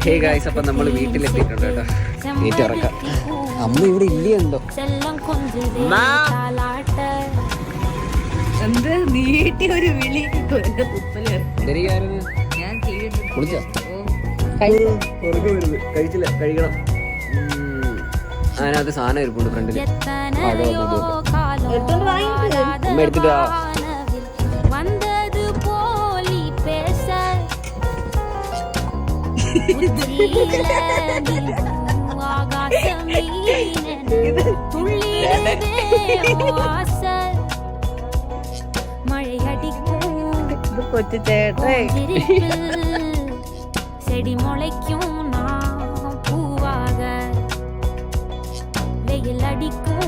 Hey guys, അപ്പം നമ്മൾ വീട്ടിലെത്തിയിട്ടുണ്ട് കേട്ടോ. വീട്ടിൽ ഇറക്കാം. അമ്മ ഇവിടെ ഇല്ലയുണ്ടോ? എന്ത് നീട്ടി ഒരു വിളി ഞാൻ കഴിച്ചില്ല, കഴിക്കണം. അതിനകത്ത് സാധനം ഇരിപ്പുണ്ട് ഫ്രണ്ടില്. അമ്മ എടുത്തിട്ട് കൊച്ചു ചേട്ടേ செடி முளைக்கும் நான் பூவாக வெயில் அடிக்கும்